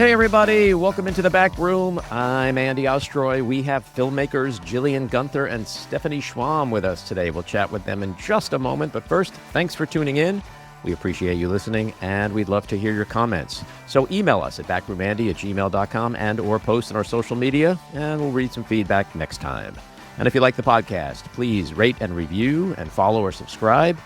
Hey everybody, welcome into the back room. I'm Andy Ostroy. We have filmmakers Jyllian Gunther and Stephanie Schwam with us today. We'll chat with them in just a moment, but first, thanks for tuning in. We appreciate you listening, and we'd love to hear your comments. So email us at backroomandy@gmail.com and or post on our social media, and we'll read some feedback next time. And if you like the podcast, please rate and review and follow or subscribe,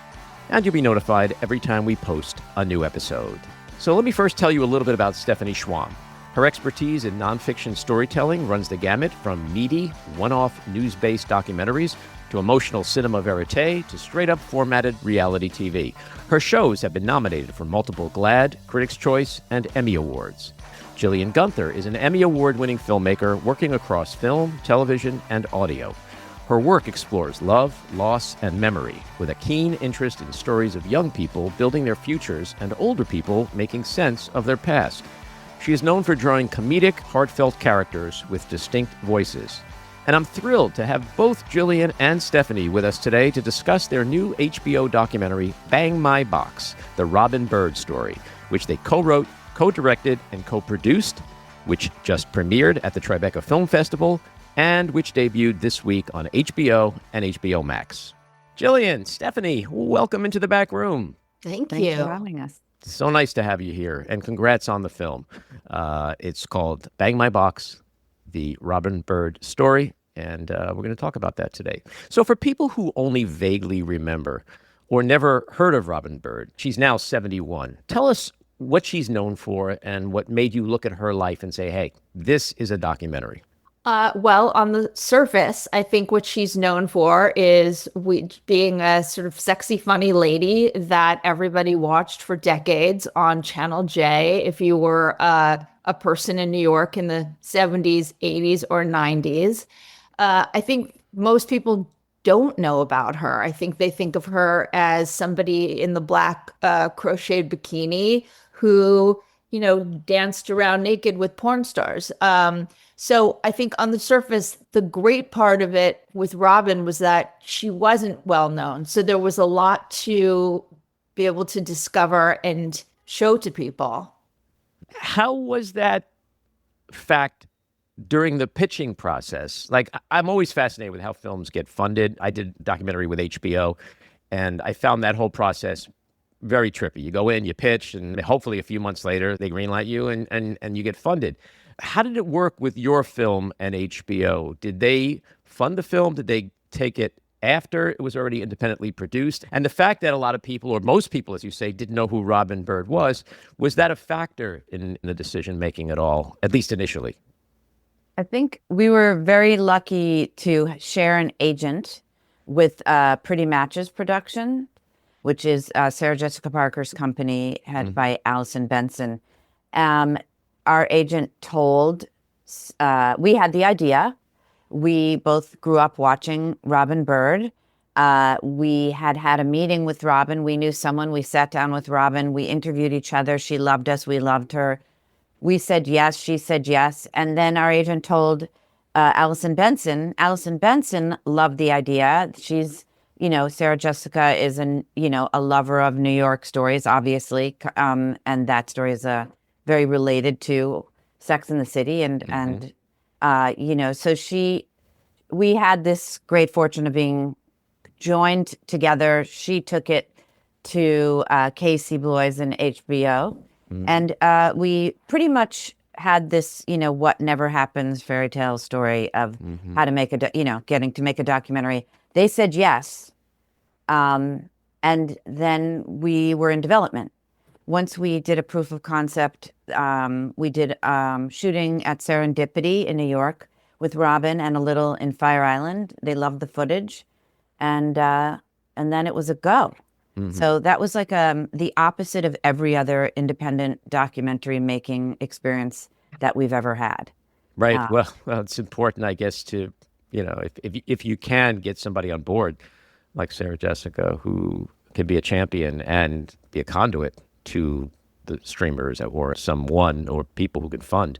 and you'll be notified every time we post a new episode. So let me first tell you a little bit about Stephanie Schwam. Her expertise in nonfiction storytelling runs the gamut from meaty, one-off news-based documentaries to emotional cinema verite to straight-up formatted reality TV. Her shows have been nominated for multiple GLAAD, Critics' Choice, and Emmy Awards. Jyllian Gunther is an Emmy Award-winning filmmaker working across film, television, and audio. Her work explores love, loss, and memory, with a keen interest in stories of young people building their futures and older people making sense of their past. She is known for drawing comedic, heartfelt characters with distinct voices. And I'm thrilled to have both Jyllian and Stephanie with us today to discuss their new HBO documentary, Bang My Box, The Robin Byrd Story, which they co-wrote, co-directed, and co-produced, which just premiered at the Tribeca Film Festival, and which debuted this week on HBO and HBO Max. Jyllian, Stephanie, welcome into the back room. Thanks for having us. So nice to have you here, and congrats on the film. It's called Bang My Box, The Robin Byrd Story, and we're going to talk about that today. So for people who only vaguely remember or never heard of Robin Byrd, she's now 71. Tell us what she's known for and what made you look at her life and say, hey, this is a documentary. Well, on the surface, I think what she's known for is being a sort of sexy, funny lady that everybody watched for decades on Channel J. If you were a person in New York in the 70s, 80s, or 90s, I think most people don't know about her. I think they think of her as somebody in the black crocheted bikini who, danced around naked with porn stars. So I think on the surface, the great part of it with Robin was that she wasn't well known. So there was a lot to be able to discover and show to people. How was that fact during the pitching process? Like, I'm always fascinated with how films get funded. I did a documentary with HBO, and I found that whole process very trippy. You go in, you pitch, and hopefully a few months later, they greenlight you and you get funded. How did it work with your film and HBO? Did they fund the film? Did they take it after it was already independently produced? And the fact that a lot of people, or most people, as you say, didn't know who Robin Byrd was that a factor in the decision-making at all, at least initially? I think we were very lucky to share an agent with Pretty Matches Production, which is Sarah Jessica Parker's company, headed by Allison Benson. Our agent told, we had the idea. We both grew up watching Robin Byrd. We had a meeting with Robin. We knew someone. We sat down with Robin. We interviewed each other. She loved us. We loved her. We said yes. She said yes. And then our agent told Allison Benson. Allison Benson loved the idea. She's, Sarah Jessica is a lover of New York stories, obviously. And that story is very related to Sex and the City. So we had this great fortune of being joined together. She took it to KC Bloys and HBO. And we pretty much had this, what never happens fairy tale story of how to make getting to make a documentary. They said yes. And then we were in development. Once we did a proof of concept, we did shooting at Serendipity in New York with Robin and a little in Fire Island. They loved the footage. And then it was a go. So that was like the opposite of every other independent documentary making experience that we've ever had. Right. Well, it's important, I guess, to, if you can get somebody on board like Sarah Jessica, who can be a champion and be a conduit to the streamers or someone or people who can fund.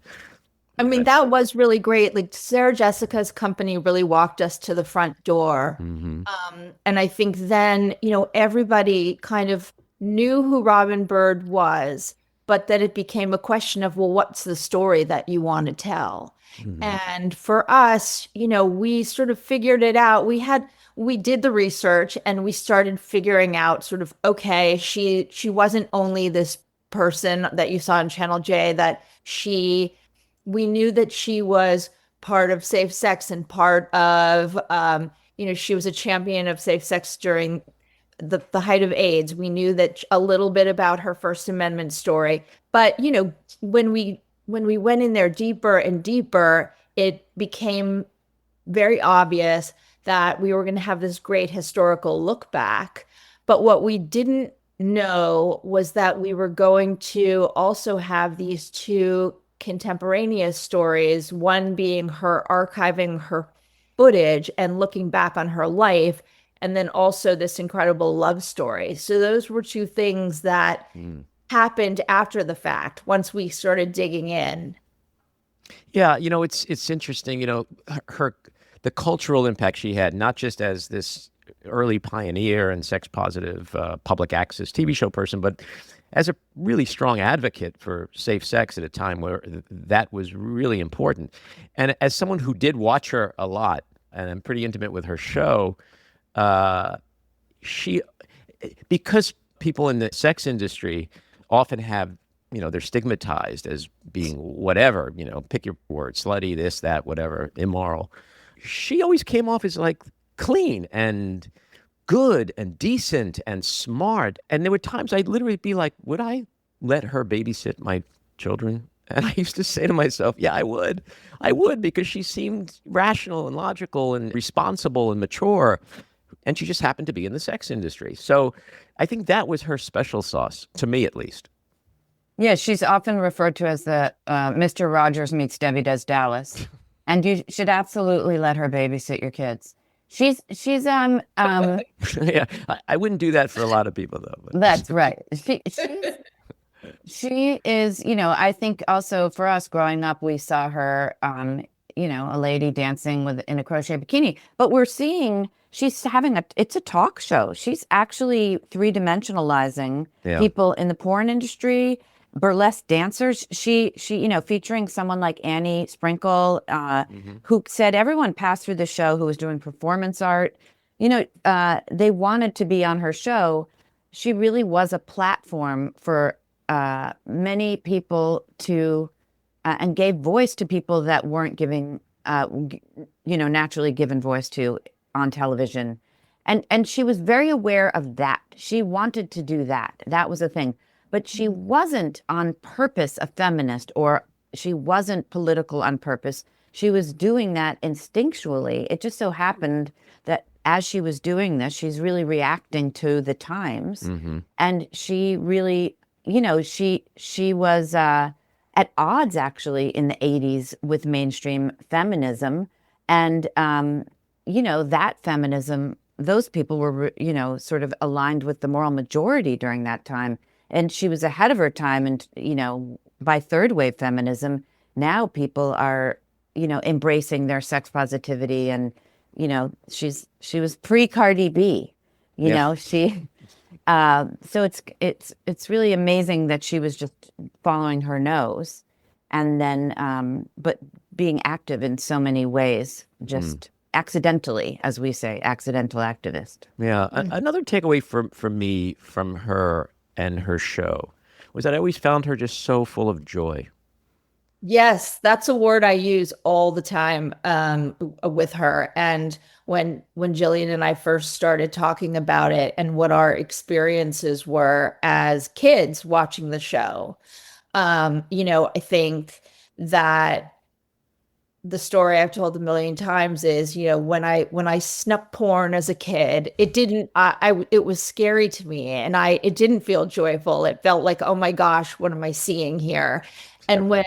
I mean, that was really great. Like Sarah Jessica's company really walked us to the front door. And I think then, everybody kind of knew who Robin Byrd was. but that it became a question of, well, what's the story that you want to tell? And for us, we sort of figured it out. We did the research and we started figuring out sort of, okay, she wasn't only this person that you saw on Channel J, that we knew that she was part of safe sex and part of, she was a champion of safe sex during the height of AIDS. We knew that a little bit about her First Amendment story. But, when we went in there deeper and deeper, it became very obvious that we were going to have this great historical look back. But what we didn't know was that we were going to also have these two contemporaneous stories, one being her archiving her footage and looking back on her life, and then also this incredible love story. So those were two things that happened after the fact, once we started digging in. Yeah, it's interesting, the cultural impact she had, not just as this early pioneer and sex positive public access TV show person, but as a really strong advocate for safe sex at a time where that was really important. And as someone who did watch her a lot, and I'm pretty intimate with her show, because people in the sex industry often have, they're stigmatized as being whatever, pick your word, slutty, this, that, whatever, immoral. She always came off as like clean and good and decent and smart. And there were times I'd literally be like, would I let her babysit my children? And I used to say to myself, yeah, I would, because she seemed rational and logical and responsible and mature. And she just happened to be in the sex industry. So I think that was her special sauce, to me at least. Yeah, she's often referred to as the Mr. Rogers meets Debbie Does Dallas. And you should absolutely let her babysit your kids. She's Yeah, I wouldn't do that for a lot of people though. But. That's right. She is, I think also for us growing up, we saw her, a lady dancing in a crochet bikini, but we're seeing she's it's a talk show. She's actually three-dimensionalizing people in the porn industry, burlesque dancers. She, featuring someone like Annie Sprinkle, who said everyone passed through the show who was doing performance art. They wanted to be on her show. She really was a platform for many people to, and gave voice to people that weren't giving, naturally given voice to on television. And she was very aware of that. She wanted to do that. That was a thing. But she wasn't on purpose a feminist, or she wasn't political on purpose. She was doing that instinctually. It just so happened that as she was doing this, she's really reacting to the times. And she really, she was at odds actually in the 80s with mainstream feminism. And, that feminism, those people were, sort of aligned with the moral majority during that time. And she was ahead of her time. And, by third wave feminism, now people are, embracing their sex positivity. And, she was pre-Cardi B, she, so it's really amazing that she was just following her nose and then, but being active in so many ways, just accidentally, as we say, accidental activist. Yeah. Another takeaway for me from her and her show was that I always found her just so full of joy. Yes, that's a word I use all the time with her. And when Jyllian and I first started talking about it and what our experiences were as kids watching the show, I think that the story I've told a million times is, when I snuck porn as a kid, it was scary to me, and it didn't feel joyful. It felt like, oh my gosh, what am I seeing here? And when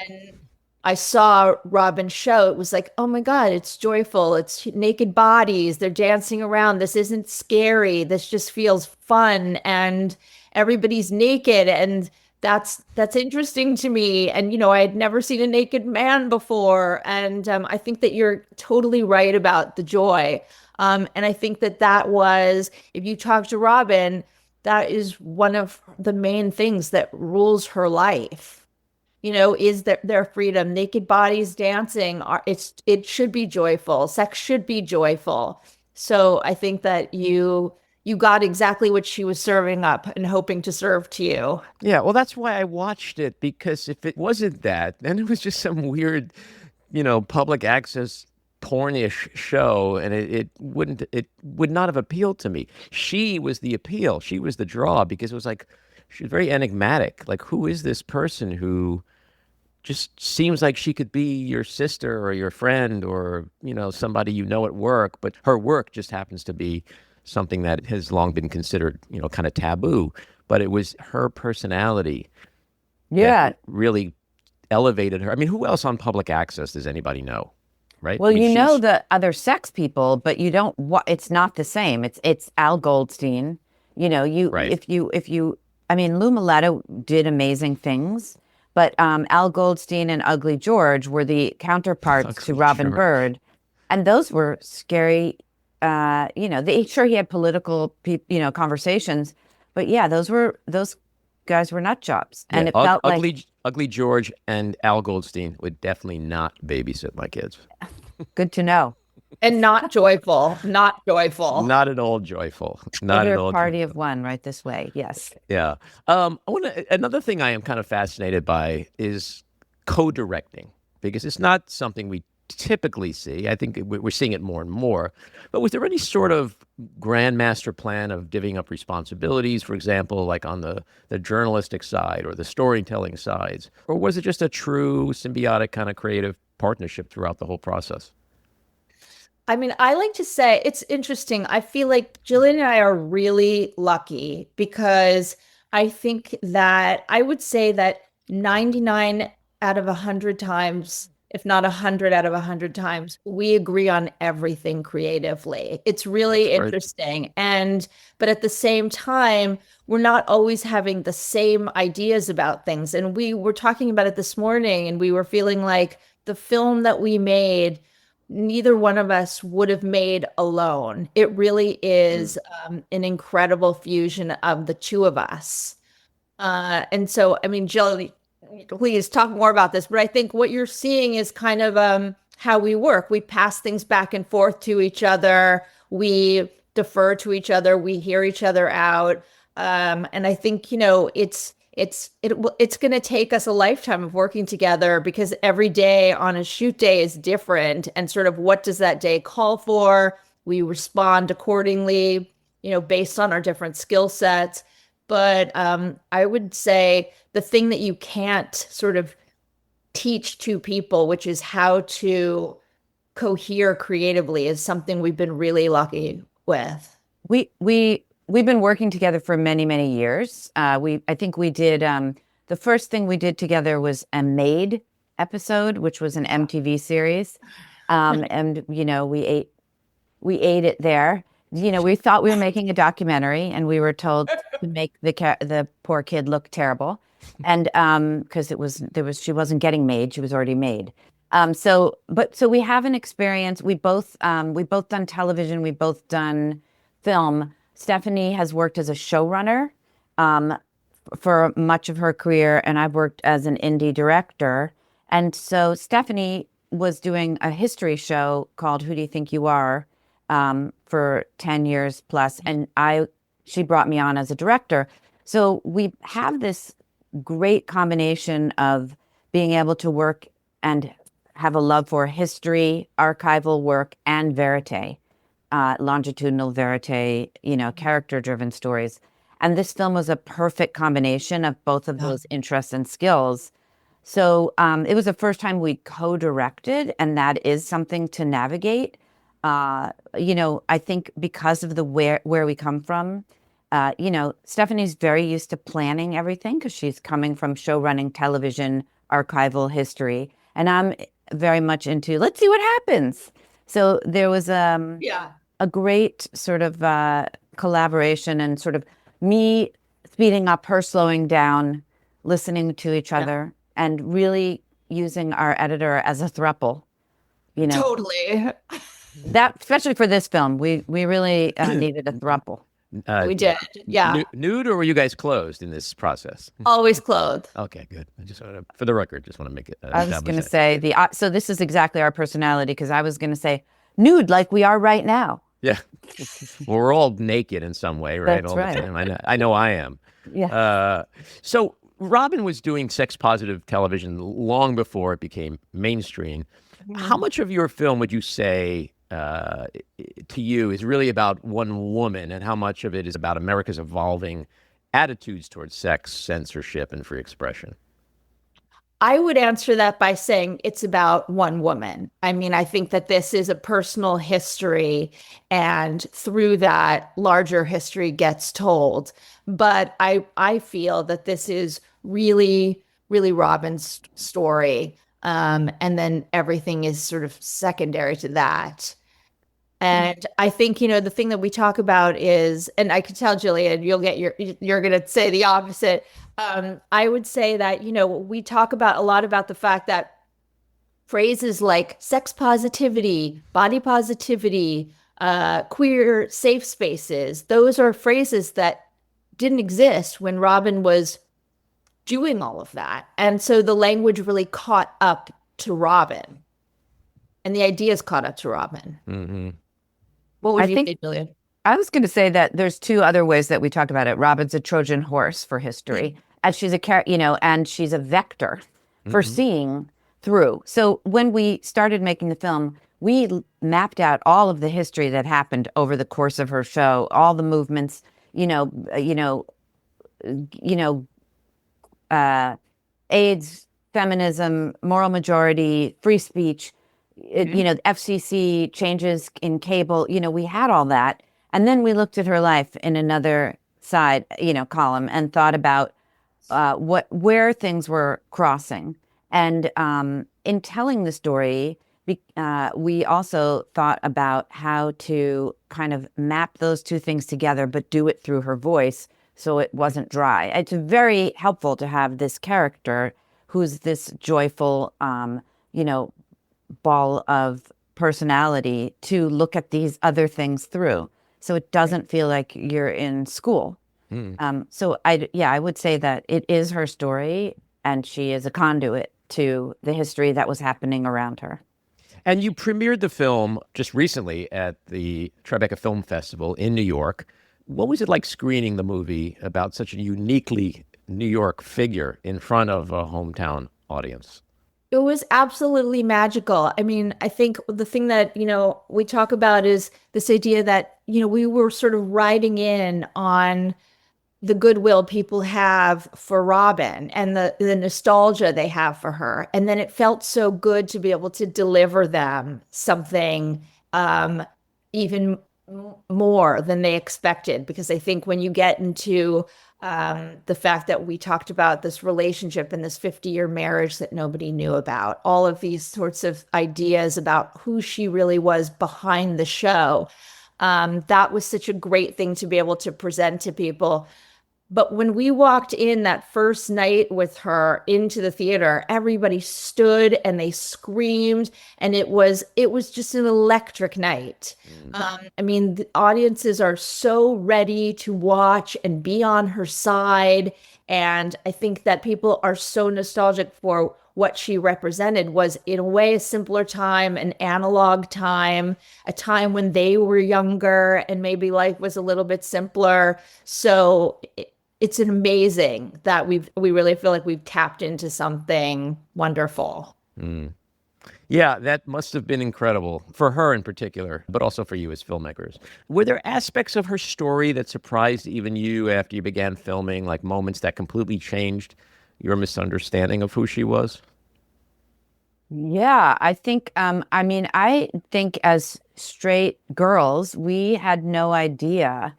I saw Robin's show, it was like, oh my God, it's joyful. It's naked bodies. They're dancing around. This isn't scary. This just feels fun, and everybody's naked, and that's interesting to me. And, I had never seen a naked man before. And I think that you're totally right about the joy. And I think that was, if you talk to Robin, that is one of the main things that rules her life. Is their freedom. Naked bodies dancing it should be joyful. Sex should be joyful. So I think that you got exactly what she was serving up and hoping to serve to you. Yeah, well, that's why I watched it, because if it wasn't that, then it was just some weird, public access pornish show, and it would not have appealed to me. She was the appeal. She was the draw, because it was like, she was very enigmatic. Like, who is this person who just seems like she could be your sister or your friend or, somebody at work, but her work just happens to be something that has long been considered, kind of taboo. But it was her personality that really elevated her. I mean, who else on public access does anybody know? Right? Well, I mean, the other sex people, but you don't. It's not the same. It's Al Goldstein. Right. If you. I mean, Lou Malletto did amazing things, but Al Goldstein and Ugly George were the counterparts to Robin Byrd, and those were scary. Sure, he had political, conversations, but yeah, those guys were nut jobs, and it felt like Ugly George and Al Goldstein would definitely not babysit my kids. Good to know. And not joyful, not joyful. Not at all joyful. Not at all. Party of one right this way. Yes. Yeah. Another thing I am kind of fascinated by is co-directing, because it's not something we typically see. I think we're seeing it more and more. But was there any sort of grand master plan of divvying up responsibilities, for example, like on the journalistic side or the storytelling sides? Or was it just a true symbiotic kind of creative partnership throughout the whole process? I mean, I like to say it's interesting. I feel like Jillian and I are really lucky, because I think that I would say that 99 out of 100 times, if not 100 out of 100 times, we agree on everything creatively. It's really interesting. But at the same time, we're not always having the same ideas about things. And we were talking about it this morning, and we were feeling like the film that we made, neither one of us would have made alone. It really is an incredible fusion of the two of us. And so, I mean, Jill, please talk more about this, but I think what you're seeing is kind of how we work. We pass things back and forth to each other. We defer to each other. We hear each other out. And I think, it's going to take us a lifetime of working together, because every day on a shoot day is different, and sort of what does that day call for? We respond accordingly, based on our different skill sets. But I would say the thing that you can't sort of teach to people, which is how to cohere creatively, is something we've been really lucky with. We've been working together for many, many years. I think we did, the first thing we did together was a Made episode, which was an MTV series. And, we ate it there. We thought we were making a documentary, and we were told to make the poor kid look terrible. And because she wasn't getting made, she was already made. So we have an experience. We both done television, we both done film. Stephanie has worked as a showrunner for much of her career, and I've worked as an indie director. And so Stephanie was doing a history show called Who Do You Think You Are for 10 years plus, and she brought me on as a director. So we have this great combination of being able to work and have a love for history, archival work, and verite. Longitudinal verite, character-driven stories. And this film was a perfect combination of both of those interests and skills. So it was the first time we co-directed, and that is something to navigate. I think because of where we come from, Stephanie's very used to planning everything, because she's coming from show running, television, archival history. And I'm very much into, let's see what happens. So there was a great sort of collaboration, and sort of me speeding up, her slowing down, listening to each other, and really using our editor as a throuple. Totally. That, especially for this film, we really needed a throuple. We did. Yeah. Nude, or were you guys closed in this process? Always clothed. Okay, good. I just want to, for the record, just want to make it. I was going to say so this is exactly our personality, because I was going to say nude like we are right now. Yeah. Well, we're all naked in some way, right? That's all right. the time. I know I am. Yeah. So Robin was doing sex positive television long before it became mainstream. How much of your film would you say to you is really about one woman, and how much of it is about America's evolving attitudes towards sex, censorship, and free expression? I would answer that by saying it's about one woman. I mean, I think that this is a personal history, and through that, larger history gets told. But I feel that this is really, really Robin's story. And then everything is sort of secondary to that. And I think, the thing that we talk about is, and I could tell Jyllian, you're going to say the opposite. I would say that, we talk a lot about the fact that phrases like sex positivity, body positivity, queer safe spaces, those are phrases that didn't exist when Robin was doing all of that. And so the language really caught up to Robin, and the ideas caught up to Robin. Mm-hmm. What would you say, Jyllian? I was going to say that there's two other ways that we talked about it. Robin's a Trojan horse for history, and she's and she's a vector for seeing through. So when we started making the film, we mapped out all of the history that happened over the course of her show, all the movements, AIDS, feminism, moral majority, free speech, FCC changes in cable, we had all that. And then we looked at her life in another side, column, and thought about where things were crossing. And in telling the story, we also thought about how to kind of map those two things together, but do it through her voice so it wasn't dry. It's very helpful to have this character who's this joyful, ball of personality to look at these other things through, so it doesn't feel like you're in school. So I would say that it is her story, and she is a conduit to the history that was happening around her. And you premiered the film just recently at the Tribeca Film Festival in New York. What was it like screening the movie about such a uniquely New York figure in front of a hometown audience? It was absolutely magical. I mean, I think the thing that, we talk about is this idea that, we were sort of riding in on the goodwill people have for Robin and the nostalgia they have for her. And then it felt so good to be able to deliver them something even more than they expected. Because I think when you get into the fact that we talked about this relationship and this 50-year marriage that nobody knew about, all of these sorts of ideas about who she really was behind the show, that was such a great thing to be able to present to people. But when we walked in that first night with her into the theater, everybody stood and they screamed, and it was just an electric night. I mean, the audiences are so ready to watch and be on her side. And I think that people are so nostalgic for what she represented. Was in a way a simpler time, an analog time, a time when they were younger and maybe life was a little bit simpler. So it's amazing that we really feel like we've tapped into something wonderful. Yeah, that must have been incredible for her in particular, but also for you as filmmakers. Were there aspects of her story that surprised even you after you began filming, like moments that completely changed your misunderstanding of who she was? Yeah, I think, I think as straight girls, we had no idea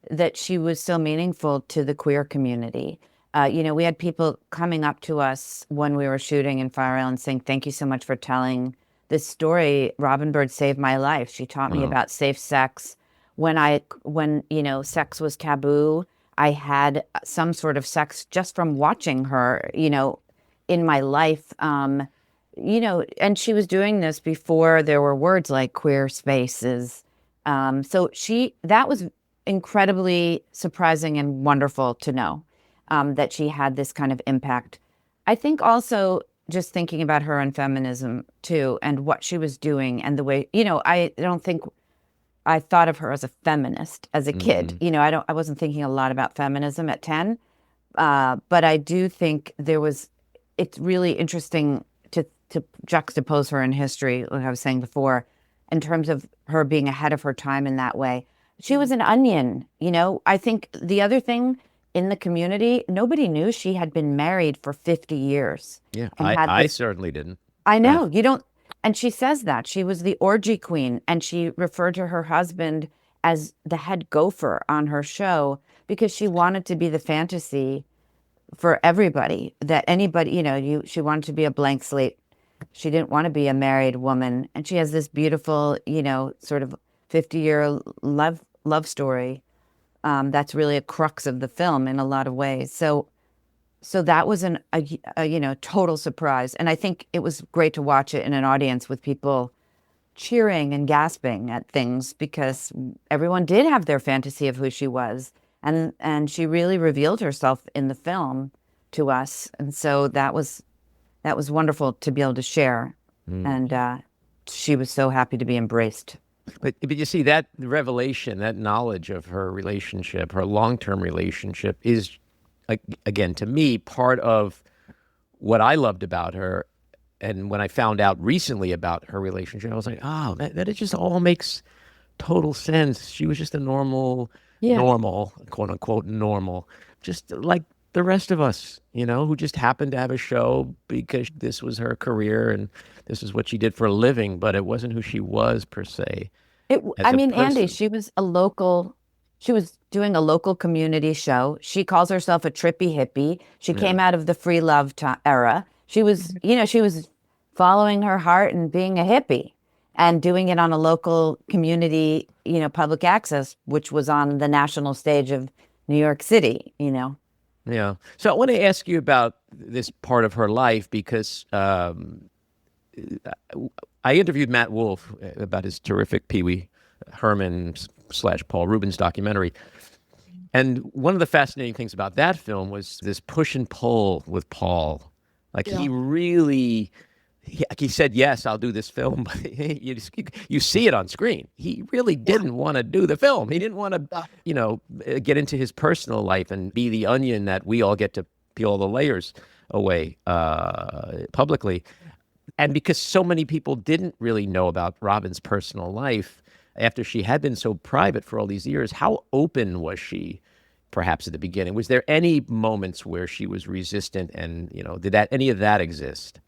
that she was so meaningful to the queer community. We had people coming up to us when we were shooting in Fire Island saying, "Thank you so much for telling this story. Robin Byrd saved my life. She taught me about safe sex. When sex was taboo, I had some sort of sex just from watching her, in my life. And she was doing this before there were words like queer spaces. So that was incredibly surprising and wonderful to know that she had this kind of impact. I think also just thinking about her and feminism too, and what she was doing and the way, I don't think I thought of her as a feminist as a kid. I wasn't thinking a lot about feminism at 10, but I do think it's really interesting to juxtapose her in history, like I was saying before, in terms of her being ahead of her time in that way. She was an onion, I think the other thing in the community, nobody knew she had been married for 50 years. Yeah, I certainly didn't. I know, you don't. And she says that. She was the orgy queen, and she referred to her husband as the head gopher on her show because she wanted to be the fantasy for everybody, that anybody, she wanted to be a blank slate. She didn't want to be a married woman. And she has this beautiful, sort of 50-year love story that's really a crux of the film in a lot of ways. So that was a total surprise. And I think it was great to watch it in an audience with people cheering and gasping at things because everyone did have their fantasy of who she was. And she really revealed herself in the film to us. And so that was wonderful to be able to share. And she was so happy to be embraced. But you see, that revelation, that knowledge of her relationship, her long-term relationship is, again, to me, part of what I loved about her. And when I found out recently about her relationship, I was like, oh, that it just all makes total sense. She was just a normal, quote unquote, normal, just like the rest of us, who just happened to have a show because this was her career and this is what she did for a living, but it wasn't who she was per se. Andy, she was doing a local community show. She calls herself a trippy hippie. She came out of the free love era. She was, she was following her heart and being a hippie and doing it on a local community, public access, which was on the national stage of New York City, Yeah. So I want to ask you about this part of her life because I interviewed Matt Wolf about his terrific Pee Wee Herman / Paul Rubens documentary. And one of the fascinating things about that film was this push and pull with Paul. Like he really, he said, yes, I'll do this film. But you see it on screen. He really didn't want to do the film. He didn't want to, get into his personal life and be the onion that we all get to peel the layers away publicly. And because so many people didn't really know about Robin's personal life after she had been so private for all these years, how open was she perhaps at the beginning? Was there any moments where she was resistant and, did any of that exist?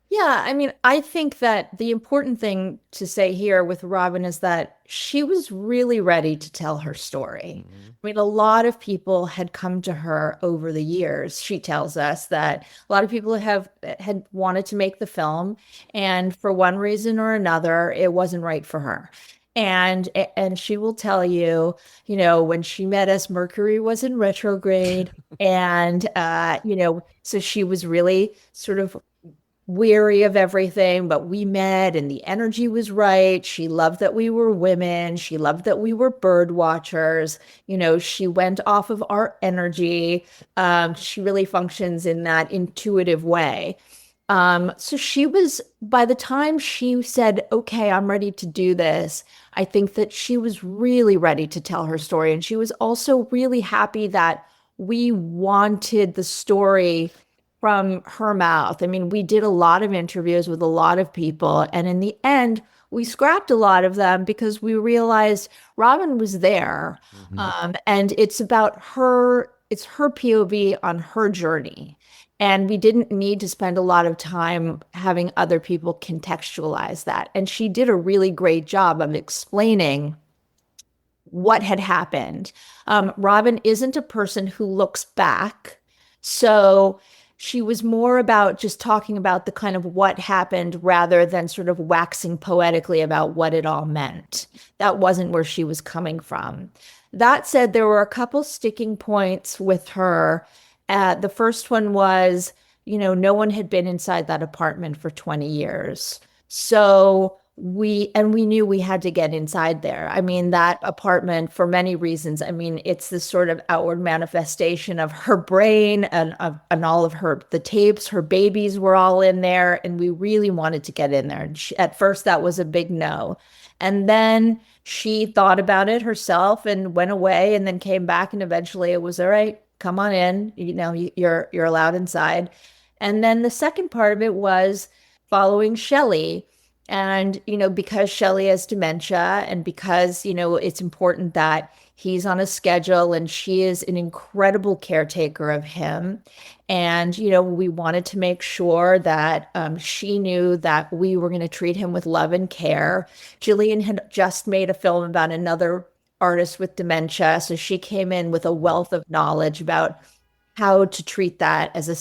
Yeah, I think that the important thing to say here with Robin is that she was really ready to tell her story. A lot of people had come to her over the years. She tells us that a lot of people had wanted to make the film, and for one reason or another, it wasn't right for her. And she will tell you, when she met us, Mercury was in retrograde, and so she was really sort of weary of everything, but we met and the energy was right. She loved that we were women. She loved that we were bird watchers. She went off of our energy. She really functions in that intuitive way. So she was, by the time she said, okay, I'm ready to do this, I think that she was really ready to tell her story. And she was also really happy that we wanted the story from her mouth. We did a lot of interviews with a lot of people, and in the end, we scrapped a lot of them because we realized Robin was there, and it's about her. It's her POV on her journey, and we didn't need to spend a lot of time having other people contextualize that. And she did a really great job of explaining what had happened. Robin isn't a person who looks back, so she was more about just talking about the kind of what happened rather than sort of waxing poetically about what it all meant. That wasn't where she was coming from. That said, there were a couple sticking points with her. The first one was, no one had been inside that apartment for 20 years. So we knew we had to get inside there. I mean, that apartment, for many reasons, I mean, it's this sort of outward manifestation of her brain and all of the tapes. Her babies were all in there, and we really wanted to get in there. And at first, that was a big no. And then she thought about it herself and went away, and then came back, and eventually it was all right. Come on in. You know, you're allowed inside. And then the second part of it was following Shelley. And, you know, because Shelley has dementia, and because, you know, it's important that he's on a schedule, and she is an incredible caretaker of him. And, you know, we wanted to make sure that she knew that we were going to treat him with love and care. Jyllian had just made a film about another artist with dementia. So she came in with a wealth of knowledge about how to treat that as a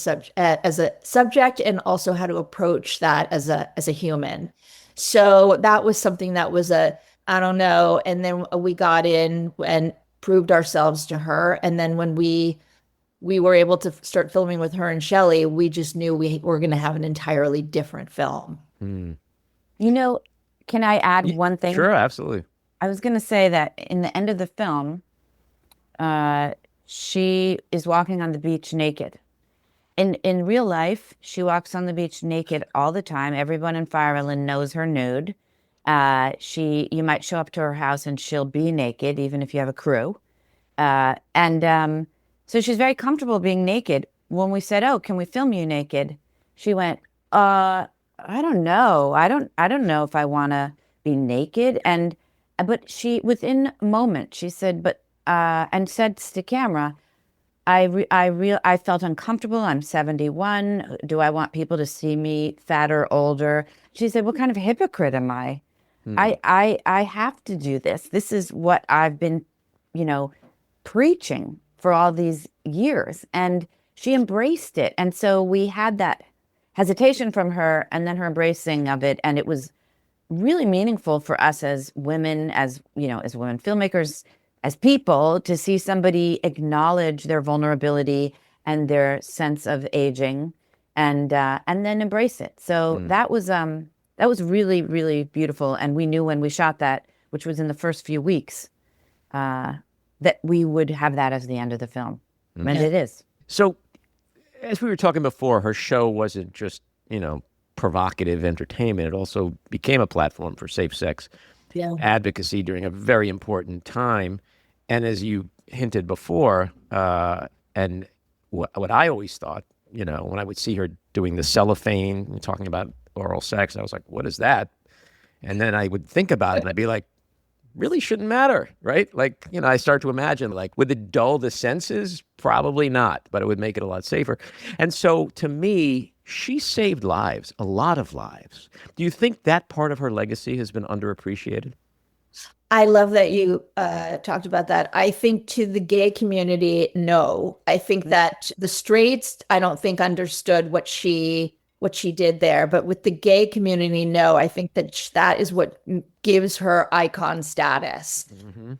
subject, and also how to approach that as a human. So that was something that was I don't know. And then we got in and proved ourselves to her. And then when we were able to start filming with her and Shelley, we just knew we were going to have an entirely different film. You know, can I add one thing? Sure, absolutely. I was going to say that in the end of the film, she is walking on the beach naked. In real life, she walks on the beach naked all the time. Everyone in Fire Island knows her nude. You might show up to her house and she'll be naked, even if you have a crew. So she's very comfortable being naked. When we said, "Oh, can we film you naked?" She went, "I don't know. I don't know if I want to be naked." But she, within a moment, she said, and said to the camera, I felt uncomfortable. I'm 71. Do I want people to see me fatter, older? She said, "What kind of hypocrite am I? I have to do this. This is what I've been, you know, preaching for all these years." And she embraced it. And so we had that hesitation from her, and then her embracing of it. And it was really meaningful for us as women, as, you know, as women filmmakers, as people, to see somebody acknowledge their vulnerability and their sense of aging, and then embrace it. So that was really, really beautiful. And we knew when we shot that, which was in the first few weeks, that we would have that as the end of the film. And it is. So, as we were talking before, her show wasn't just, you know, provocative entertainment. It also became a platform for safe sex advocacy during a very important time. And as you hinted before, and what I always thought, you know, when I would see her doing the cellophane and talking about oral sex, I was like, what is that? And then I would think about it and I'd be like, really shouldn't matter, right? Like, you know, I start to imagine, like, would it dull the senses? Probably not, but it would make it a lot safer. And so to me, she saved lives, a lot of lives. Do you think that part of her legacy has been underappreciated? I love that you talked about that. I think to the gay community, no. I think that the straights, I don't think understood what she did there. But with the gay community, no. I think that that is what gives her icon status.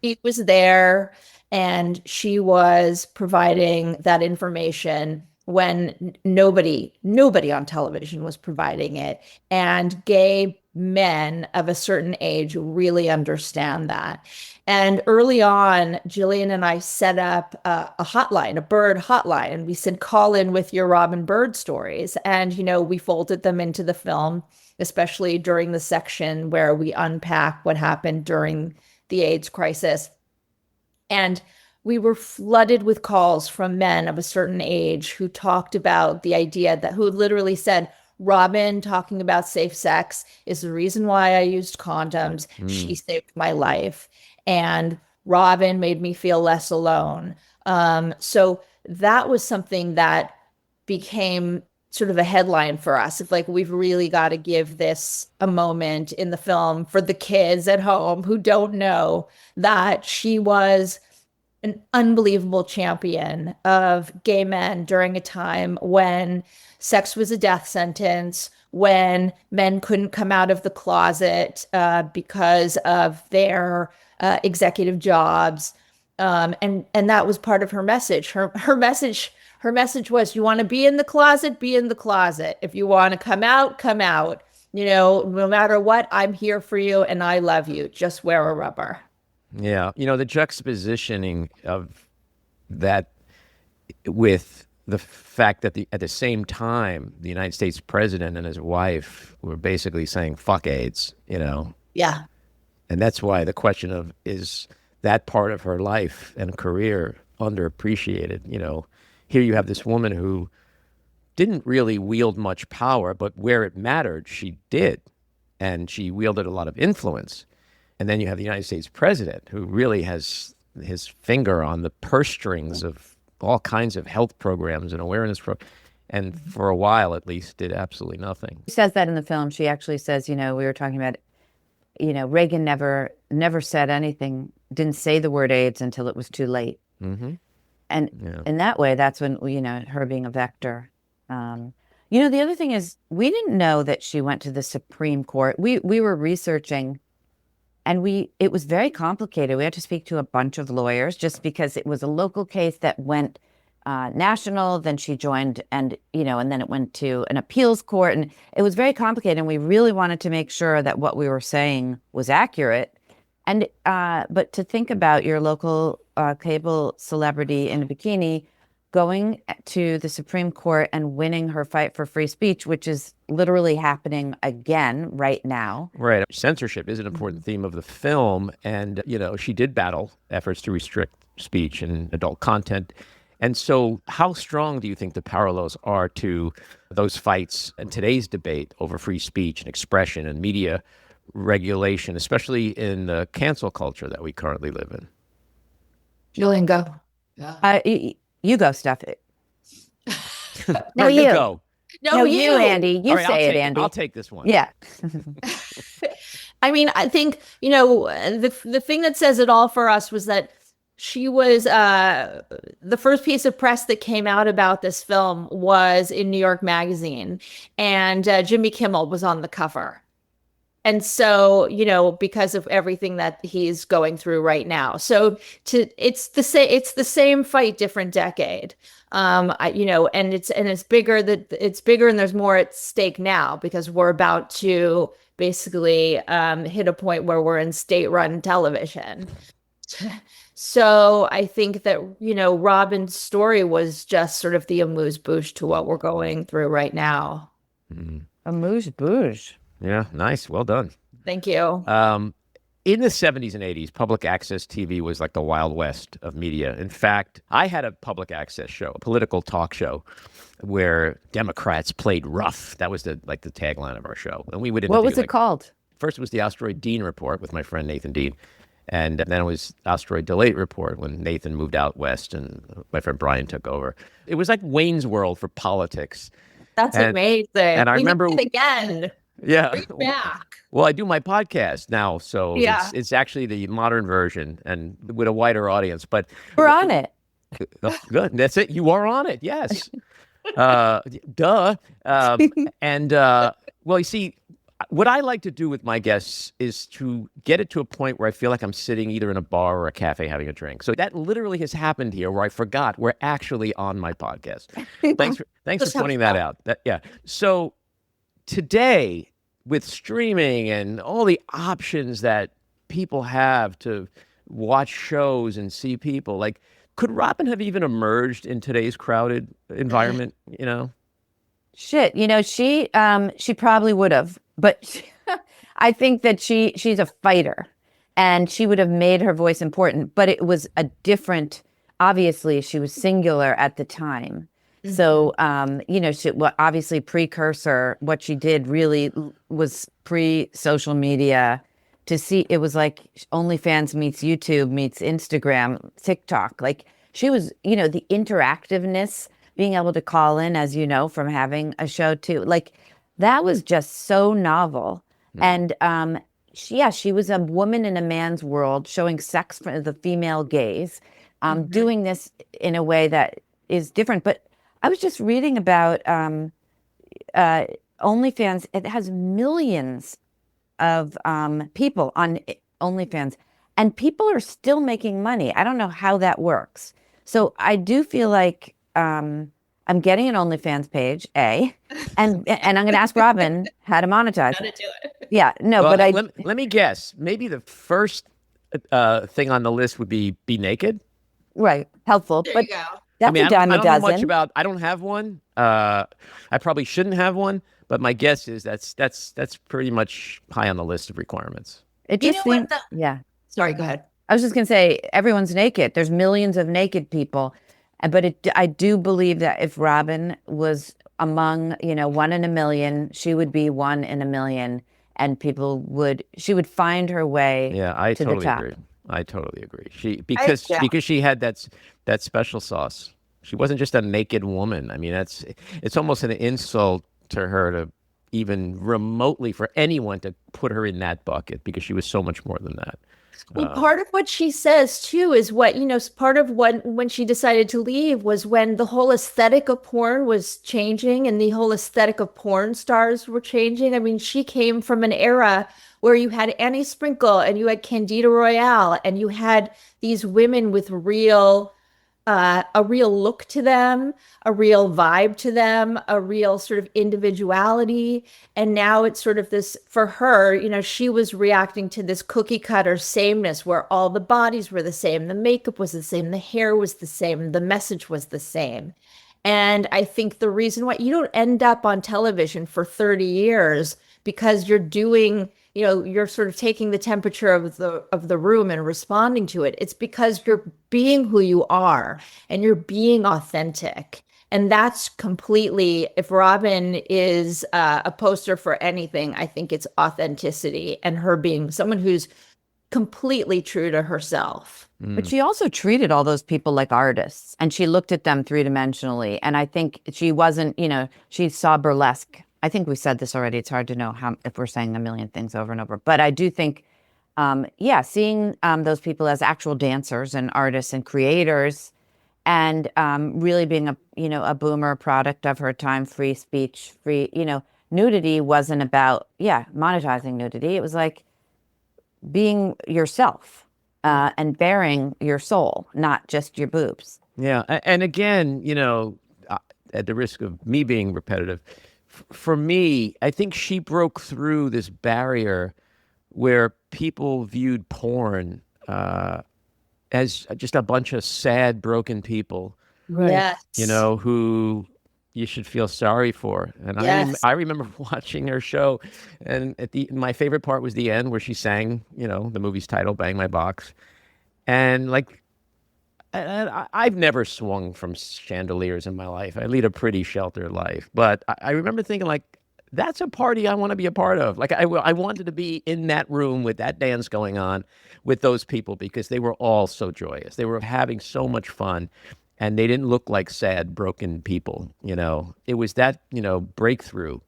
She was there, and she was providing that information when nobody on television was providing it. And gay men of a certain age really understand that. And early on, Jyllian and I set up a hotline, a bird hotline, and we said, call in with your Robin Bird stories. And, you know, we folded them into the film, especially during the section where we unpack what happened during the AIDS crisis. And we were flooded with calls from men of a certain age who talked about the idea that, who literally said, Robin talking about safe sex is the reason why I used condoms. She saved my life. And Robin made me feel less alone. So that was something that became sort of a headline for us. It's like, we've really got to give this a moment in the film for the kids at home who don't know that she was an unbelievable champion of gay men during a time when sex was a death sentence, when men couldn't come out of the closet because of their executive jobs. And that was part of her message. Her message was, you want to be in the closet, be in the closet. If you want to come out, come out. no matter what, I'm here for you and I love you. Just wear a rubber. Yeah. The juxtapositioning of that with the fact that at the same time, the United States president and his wife were basically saying, fuck AIDS, Yeah. And that's why the question of, is that part of her life and career underappreciated? Here you have this woman who didn't really wield much power, but where it mattered, she did. And she wielded a lot of influence. And then you have the United States president, who really has his finger on the purse strings of all kinds of health programs and awareness programs. And for a while, at least, did absolutely nothing. She says that in the film. She actually says, we were talking about, Reagan never said anything, didn't say the word AIDS until it was too late. Mm-hmm. And in that way, that's when, her being a vector. The other thing is, we didn't know that she went to the Supreme Court. We were researching, and it was very complicated. We had to speak to a bunch of lawyers just because it was a local case that went national. Then she joined, and then it went to an appeals court, and it was very complicated. And we really wanted to make sure that what we were saying was accurate. And but to think about your local cable celebrity in a bikini going to the Supreme Court and winning her fight for free speech, which is literally happening again right now. Right. Censorship is an important theme of the film. And, she did battle efforts to restrict speech and adult content. And so how strong do you think the parallels are to those fights and today's debate over free speech and expression and media regulation, especially in the cancel culture that we currently live in? Jyllian, go. Yeah. You go, Steph. No, you go. No, you, Andy. You say it, Andy. I'll take this one. Yeah. I mean, I think, the thing that says it all for us was that she was the first piece of press that came out about this film was in New York Magazine, and Jimmy Kimmel was on the cover. And so, because of everything that he's going through right now. So it's the same fight, different decade. And it's bigger and there's more at stake now because we're about to basically hit a point where we're in state-run television. So I think that, Robin's story was just sort of the amuse-bouche to what we're going through right now. Mm-hmm. Amuse-bouche. Yeah, nice. Well done. Thank you. In the 70s and 80s, public access TV was like the Wild West of media. In fact, I had a public access show, a political talk show, where Democrats played rough. That was the tagline of our show. And we would interview, what was it called? First it was the Asteroid Dean Report with my friend Nathan Dean. And then it was Asteroid Delate Report when Nathan moved out west and my friend Brian took over. It was like Wayne's World for politics. That's amazing. And I remember it again. Yeah. Bring it back. Well, I do my podcast now, so yeah. it's actually the modern version and with a wider audience. But we're on it. Good. That's it. You are on it. Yes. Duh. Well, you see, what I like to do with my guests is to get it to a point where I feel like I'm sitting either in a bar or a cafe having a drink. So that literally has happened here, where I forgot we're actually on my podcast. Thanks for pointing that out. So today, with streaming and all the options that people have to watch shows and see people, like, could Robin have even emerged in today's crowded environment? Shit, she probably would have, but I think that she's a fighter, and she would have made her voice important. But it was a different. Obviously, she was singular at the time. Mm-hmm. So, obviously precursor, what she did really was pre-social media. To see, it was like OnlyFans meets YouTube meets Instagram, TikTok. Like, she was, the interactiveness, being able to call in, as you know, from having a show too. Like, that was just so novel. Mm-hmm. And she was a woman in a man's world, showing sex from the female gaze, mm-hmm. doing this in a way that is different. But I was just reading about OnlyFans. It has millions of people on OnlyFans, and people are still making money. I don't know how that works. So I do feel like, I I'm getting an OnlyFans page, and I'm going to ask Robin how to monetize How to it. do it. Yeah, no, Well, but let me guess. Maybe the first thing on the list would be naked. right, helpful, There but you go. that's I mean, a dime I a don't know much dozen. about. I don't have one. I probably shouldn't have one, but my guess is that's pretty much high on the list of requirements. It You just know what, seems, though? yeah. Sorry, go ahead. I was just going to say, everyone's naked. There's millions of naked people. But I do believe that if Robin was among, 1 in a million, she would be 1 in a million, and she would find her way Yeah, I to the totally top. agree. I totally agree. Yeah. Because she had that special sauce. She wasn't just a naked woman. I mean, it's almost an insult to her to even remotely for anyone to put her in that bucket because she was so much more than that. Well, part of what she says too is what, part of when she decided to leave was when the whole aesthetic of porn was changing and the whole aesthetic of porn stars were changing. I mean, she came from an era where you had Annie Sprinkle and you had Candida Royale and you had these women with a real look to them, a real vibe to them, a real sort of individuality. And now it's sort of this, for her, she was reacting to this cookie cutter sameness where all the bodies were the same, the makeup was the same, the hair was the same, the message was the same. And I think the reason why you don't end up on television for 30 years because you're doing, you're sort of taking the temperature of the room and responding to it. It's because you're being who you are and you're being authentic. And that's completely, if Robin is a poster for anything, I think it's authenticity and her being someone who's completely true to herself. But she also treated all those people like artists, and she looked at them three-dimensionally. And I think she wasn't, she saw burlesque. I think we said this already. It's hard to know if we're saying a million things over and over. But I do think, seeing those people as actual dancers and artists and creators, and really being a boomer product of her time, free speech, nudity wasn't about, monetizing nudity. It was like being yourself. And bearing your soul, not just your boobs. Yeah, and again, at the risk of me being repetitive, for me, I think she broke through this barrier where people viewed porn as just a bunch of sad, broken people, Right. Yes. who you should feel sorry for. And Yes. I remember watching her show, and my favorite part was the end where she sang, the movie's title, "Bang My Box," and like. I've never swung from chandeliers in my life. I lead a pretty sheltered life, but I remember thinking like, that's a party I want to be a part of. Like I wanted to be in that room with that dance going on with those people because they were all so joyous. They were having so much fun, and they didn't look like sad, broken people. It was that breakthrough,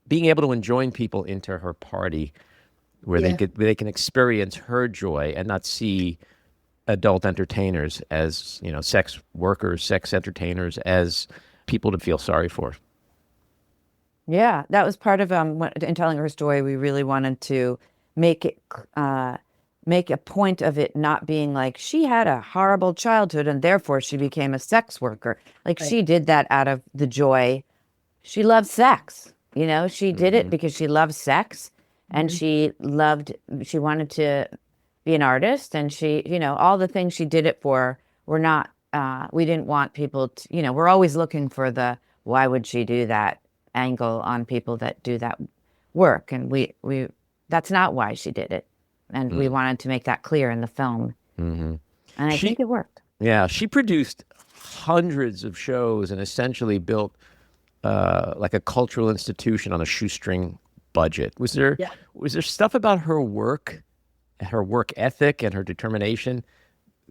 being able to join people into her party where they can experience her joy and not see adult entertainers as sex workers, sex entertainers as people to feel sorry for. Yeah, that was part of in telling her story. We really wanted to make it make a point of it not being like she had a horrible childhood and therefore she became a sex worker. Like she did that out of the joy. She loved sex. She did it because she loved sex, and she wanted to be an artist, and she, all the things she did it for were not, we didn't want people to, we're always looking for the, why would she do that angle on people that do that work. And that's not why she did it. And we wanted to make that clear in the film. And I think it worked. Yeah. She produced hundreds of shows and essentially built like a cultural institution on a shoestring budget. Was there stuff about her work ethic and her determination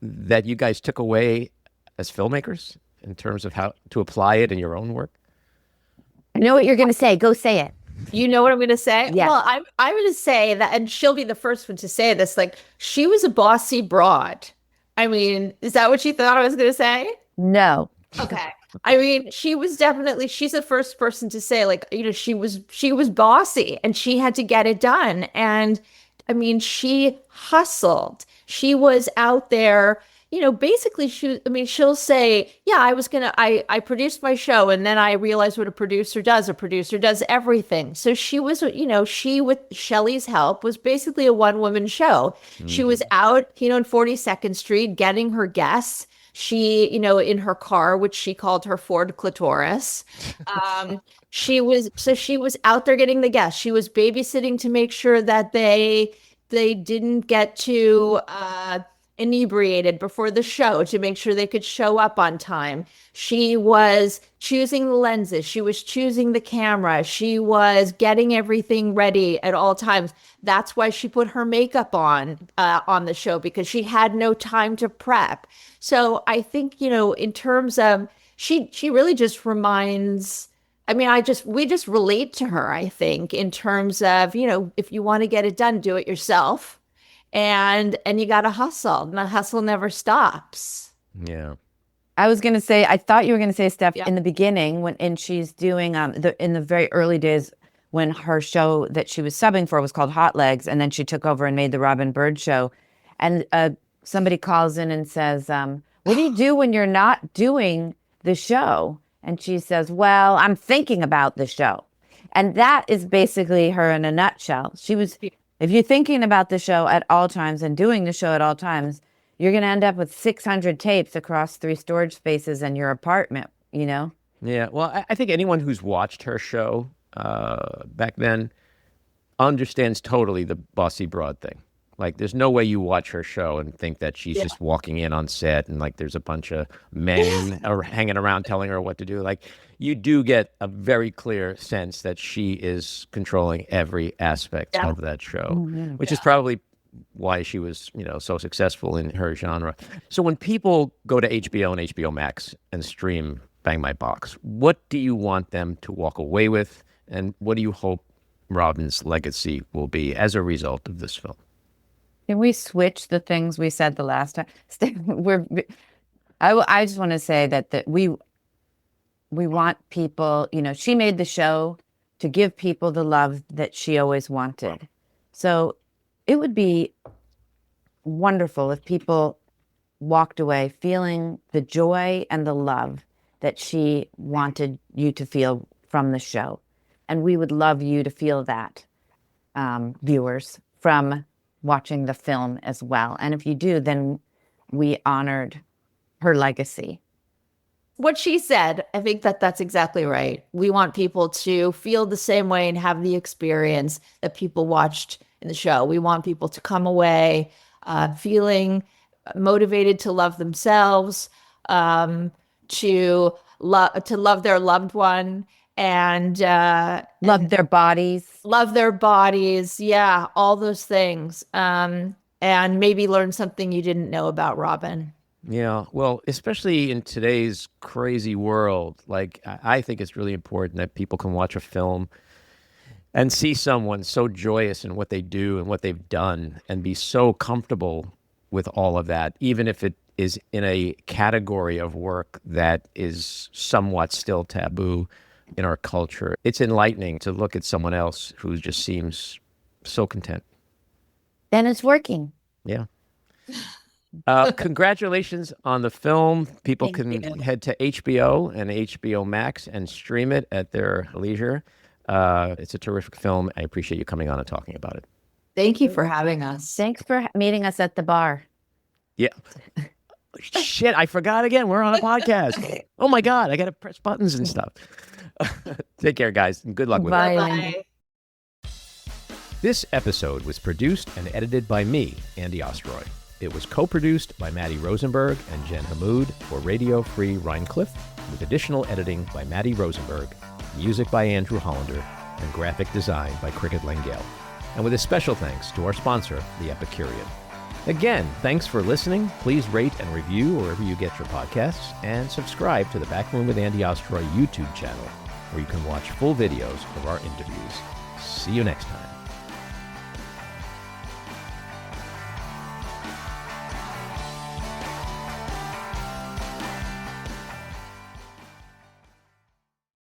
that you guys took away as filmmakers in terms of how to apply it in your own work? I know what you're going to say. Go say it. You know what I'm going to say? Yeah. Well, I'm going to say that, and she'll be the first one to say this, like, she was a bossy broad. I mean, is that what she thought I was going to say? No. Okay. I mean, she's the first person to say, like, she was bossy and she had to get it done. And I mean, she hustled. She was out there, basically she'll say, yeah, I produced my show and then I realized what a producer does. A producer does everything. So she was, she with Shelley's help was basically a one-woman show. She was out, in 42nd Street getting her guests. She, in her car, which she called her Ford clitoris. She was out there getting the guests. She was babysitting to make sure that they didn't get too inebriated before the show, to make sure they could show up on time. She was choosing the lenses. She was choosing the camera. She was getting everything ready at all times. That's why she put her makeup on the show, because she had no time to prep. So I think, in terms of, she really just reminds, we just relate to her, I think, in terms of, if you want to get it done, do it yourself. And you got to hustle, and the hustle never stops. Yeah. I was going to say, I thought you were going to say, Steph, in the beginning, and she's doing, in the very early days, when her show that she was subbing for was called Hot Legs, and then she took over and made the Robin Byrd show. And somebody calls in and says, what do you do when you're not doing the show? And she says, well, I'm thinking about the show. And that is basically her in a nutshell. If you're thinking about the show at all times and doing the show at all times, you're going to end up with 600 tapes across 3 storage spaces in your apartment, Yeah. Well, I think anyone who's watched her show back then understands totally the bossy broad thing. Like, there's no way you watch her show and think that she's just walking in on set and like there's a bunch of men hanging around telling her what to do. Like, you do get a very clear sense that she is controlling every aspect of that show, which is probably why she was, so successful in her genre. So when people go to HBO and HBO Max and stream Bang My Box, what do you want them to walk away with? And what do you hope Robin's legacy will be as a result of this film? Can we switch the things we said the last time? I just want to say that we want people, she made the show to give people the love that she always wanted. So it would be wonderful if people walked away feeling the joy and the love that she wanted you to feel from the show. And we would love you to feel that, viewers, from watching the film as well. And if you do, then we honored her legacy. What she said, I think that's exactly right. We want people to feel the same way and have the experience that people watched in the show. We want people to come away feeling motivated to love themselves, to love their loved one, and love their bodies. Yeah, all those things. And maybe learn something you didn't know about Robin. Yeah, well, especially in today's crazy world, like, I think it's really important that people can watch a film and see someone so joyous in what they do and what they've done and be so comfortable with all of that, even if it is in a category of work that is somewhat still taboo in our culture. It's enlightening to look at someone else who just seems so content. Then it's working. Yeah. Congratulations on the film. People can head to HBO and HBO Max and stream it at their leisure. It's a terrific film. I appreciate you coming on and talking about it. Thank you for having us. Thanks for meeting us at the bar. Yeah. Shit, I forgot again. We're on a podcast. Oh my God, I got to press buttons and stuff. Take care, guys, and good luck with it. Bye. This episode was produced and edited by me, Andy Ostroy. It was co-produced by Maddie Rosenberg and Jen Hammoud for Radio Free Rhinecliff, with additional editing by Maddie Rosenberg, music by Andrew Hollander, and graphic design by Cricket Langell. And with a special thanks to our sponsor, The Epicurean. Again, thanks for listening. Please rate and review wherever you get your podcasts, and subscribe to the Backroom with Andy Ostroy YouTube channel, where you can watch full videos of our interviews. See you next time.